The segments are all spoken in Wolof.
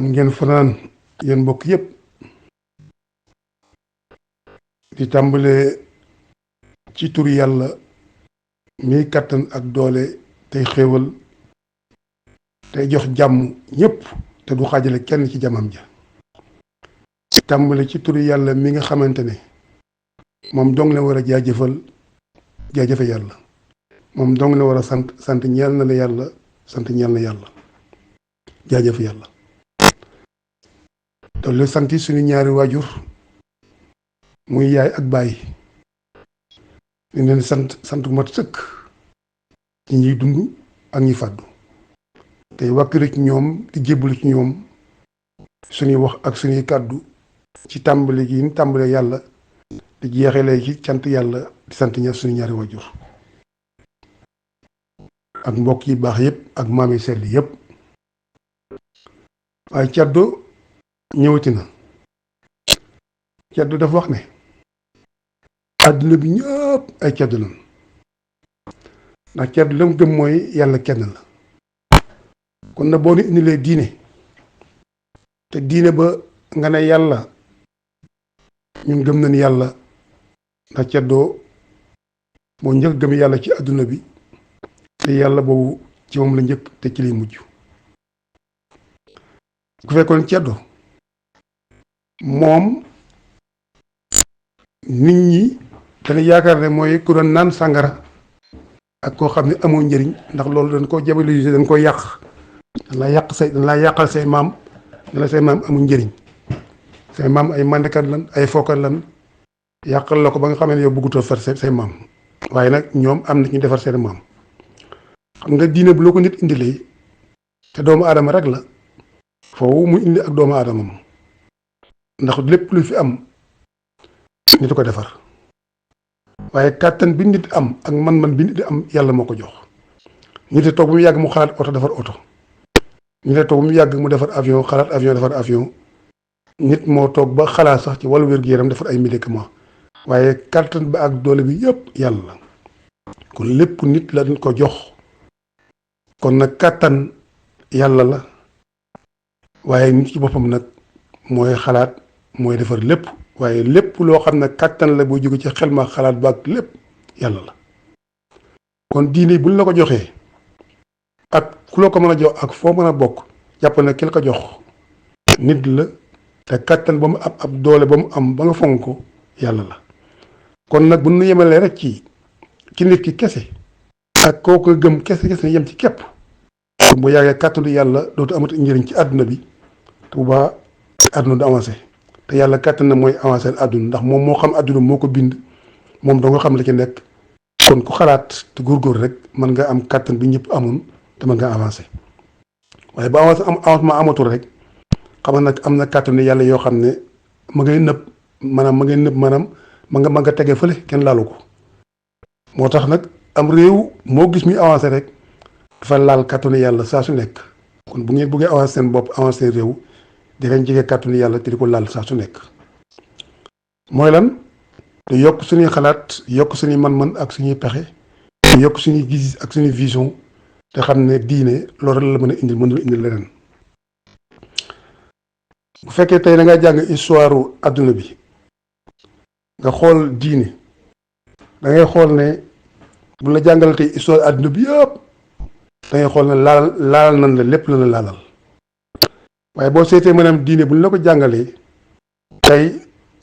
jàmm ngeen fanaan yéen mbokk yépp di tàmbalee ci tur yàlla miy kàttan ak doole tey xéewal tey jox jàmm ñépp te du xaajale kenn ci jamam ja tàmbale ci tur yàlla mi nga xamante ne moom dong la war a jaajëfe yàlla moom dong la war a sant ñeel na la yàlla sant ñeel na yàlla jaajëfe yàlla dolli sant suñu ñaari waajur muy yaay ak baay ñu leen sant mat sëkk ci ñuy dund ak ñi fàddu tey wàkkiri ci ñoom di jébbalu ci ñoom suñuy wax ak suñuy kàddu ci tàmbali gi ñu tàmbale yàlla di jeexalee ci cant yàlla di sant suñu ñaari waajur ak mbokk yi baax yépp ak maam yi sell yépp waaye caddo ñëwati na caddo dafa wax ne àdduna bi ñëpp ay caddo lañ ndax caddo la mu gëm mooy yàlla kenn la kon na boo ni indilee diine te diine ba nga ne yàlla ñun gëm nañ yàlla ndax caddoo moo njëkk gëm yàlla ci àdduna bi te yàlla boobu ci moom la njëkk te ci liy mujj ku fekkoon caddo moom nit ñi dañu yaakaar ne mooy ku doon naan sàngara ak koo xam ne amoo njëriñ ndax loolu dañ koo diaboliser dañ koy yàq dañ laa yàqal say maam ne la say maam amul njëriñ say maam ay mandekat lan ay fokkat lan yàqal la ko ba nga xam ne yow bëggutoo far say maam waaye nag ñoom am na ñu defar seen maam xam nga diine bu loo ko nit indilee te doomu aadama rek la foofu mu indi ak doomu aadama moom ndax lépp lu fi am nit ko defar waaye kàttan bi nit am ak man-man bi nit am yàlla moo ko jox nit toog bu mu yàgg mu xalaat oto defar oto nit toog bu mu yàgg mu defar avion xalaat avion defar avion nit moo toog ba xalaat sax ci wàllu wér-gu-yaram defar ay médicament waaye kàttan ba ak doole bi yëpp yàlla la kon lépp nit la ko jox kon nag kàttan yàlla la waaye nit ci boppam nag mooy xalaat mooy defar lépp waaye lépp loo xam ne kàttan la boo jóge ci xel ma xalaat ba ak lépp yàlla la kon diine buñ la ko joxee ak ku la ko mën a jox ak foo mën a bokk jàpp na ki la ko jox nit la te kàttan ba mu am ab doole ba mu am ba nga fonk ko yàlla la kon nag bu nu yemalee rek ci nit ki kese ak kooku gëm kese yem ci képp bu yàggee kàttanu yàlla dootu amati njëriñ ci àdduna bi te bu baax àdduna du avancé te yàlla kàttan na mooy avancé àdduna ndax moom moo xam àdduna moo ko bind moom doo nga xam la ci nekk kon ku xalaat te góorgóor rek mën nga am kàttan bi ñëpp amoon te mën nga avancé waaye ba avancement amatul rek xam nga nag am na kàttanu yàlla yoo xam ne ma ngay nëb maanaam ma nga tegee fële kenn laalu ko moo tax nag am réew moo gis muy avancé rek dafa laal kàttanu yàlla saa su nekk kon bu ngeen bëggee avancé seen bopp avancé réew di ngeen jege kàttanu yàlla te di ko laal saa su nekk mooy lan te yokk suñuy xalaat yokk suñuy man-man ak suñuy pexe yokk suñuy gis ak suñuy vision te xam ne diine loolu la mën a indil mënul indil leneen bu fekkee tey da nga jàng histoire adduna bi nga xool diine da ngay xool ne bu la jàngal tey histoire adduna bi yëpp da ngay xool ne laal nan la lépp la la laalal waaye boo seetee maanaam diine bu ñu la ko jàngalee tey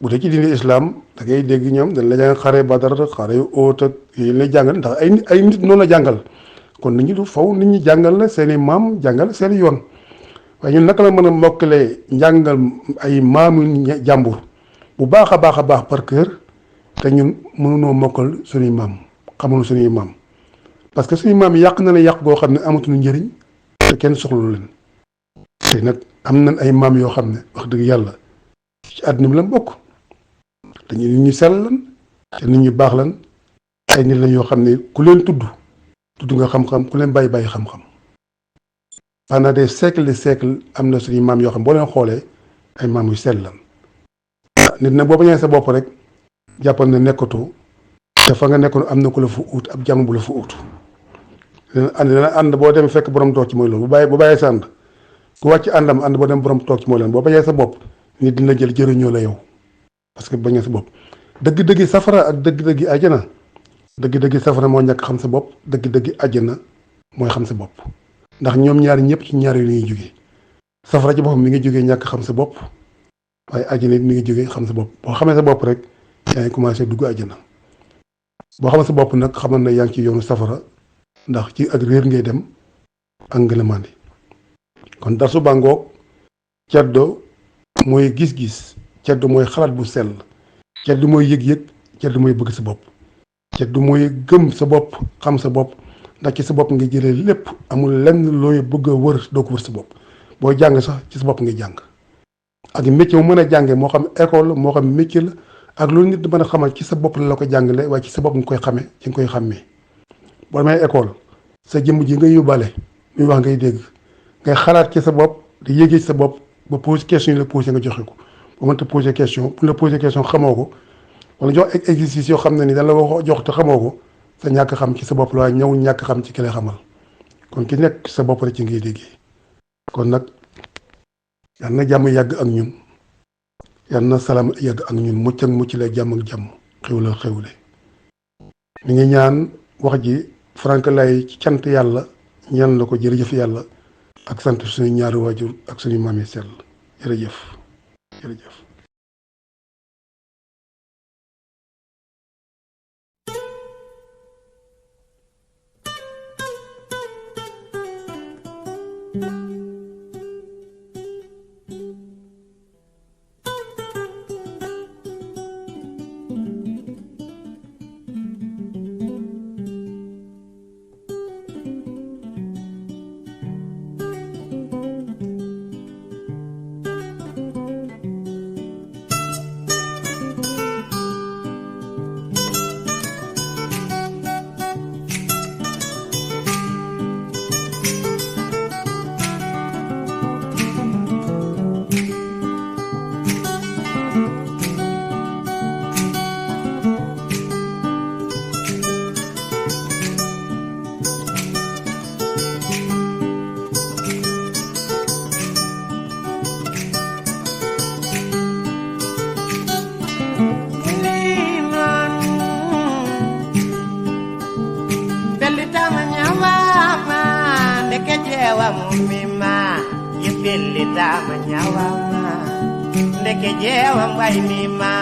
bu dee ci diine islam da ngay dégg ñoom dañ la jàng xare Badar xare yu óot ak yooyu lay jàngal ndax ay nit noonu la jàngal kon nit ñi du faw nit ñi jàngal la seen i maam jàngal seen i yoon waaye ñun naka la mën a mokkalee njàngal ay maamu jàmbur bu baax a baax par cœur te ñun mënunoo mokkal suñuy maam xamul suñuy maam parce que suñuy maam yàq na la yàq goo xam ne amatuñu njëriñ te kenn soxlalu leen te nag am nañ ay maam yoo xam ne wax dëgg yàlla ci àdduna bi la bokk te ñu nit ñu sell lan te nit ñu baax lan ay nit lañ yoo xam ne ku leen tudd nga xam-xam ku leen bàyyi xam-xam pendant des siècles am na suñuy maam yoo xam boo leen xoolee ay maam yu sell lan nit nag boo bañee sa bopp rek jàppal na nekkatoo te fa nga nekkoon am na ku la fa ut ab jàmm bu la fa ut dina ànd boo dem fekk borom toog ci mooy loolu bu bàyyee sa ànd ku wàcc àndam ànd boo dem borom toog ci mooy loolu boo bañee sa bopp nit dina jël jëriñoo la yow parce que bañee sa bopp dëgg-dëggi safara ak dëgg-dëggi àjjana dëgg-dëggi safara moo ñàkk xam sa bopp dëgg-dëggi àjjana mooy xam sa bopp ndax ñoom ñaari ñëpp ci ñaar yi la ñuy jógee safara ci boppam mi ngi jógee ñàkk xam sa bopp waaye àjjana it mi ngi jógee xam sa bopp boo xamee sa bopp rek yaa ngi commencé dugg àjjana boo xamee sa bopp nag xamal na yaa ngi ci yoonu safara ndax ci ak réer ngay dem ak ngëlëmaandi kon darsu bàngoog ceddo mooy gis-gis ceddo mooy xalaat bu sell ceddo mooy yëg-yëg ceddo mooy bëgg sa bopp ceddo mooy gëm sa bopp xam sa bopp ndax ci sa bopp nga jëlee lépp amul lenn looy bëgg a wër doo ko wër sa bopp boo jàng sax ci sa bopp nga jàng ak métier mu mën a jàngee moo xam école moo xam métier la ak loolu nit mën a xamal ci sa bopp la ko jàngale waaye ci sa bopp nga koy xamee ci nga koy xàmmee boo demee école sa jëmm ji ngay yóbbaale muy wax ngay dégg ngay xalaat ci sa bopp di yéegee ci sa bopp ba pose question yi la posé nga joxe ko ba mënta posé question pour la posé question xamoo ko wala jox exercice yoo xam ne ni da la wax jox te xamoo ko sa ñàkk xam ci sa bopp la waaye ñëw ñàkk xam ci ki lay xamal kon ki nekk sa bopp rek ci ngay déggee kon nag yal na jàmm yàgg ak ñun yal na salaam yàgg ak ñun mucc ak mucc la jàmm ak jàmm xewle mi ngi ñaan wax ji frank lay ci cant yàlla ñaan la ko jërëjëf yàlla ak sant suñu ñaari waajur ak suñu maam yi sell jërëjëf. Ndeke jewa mbay mi ma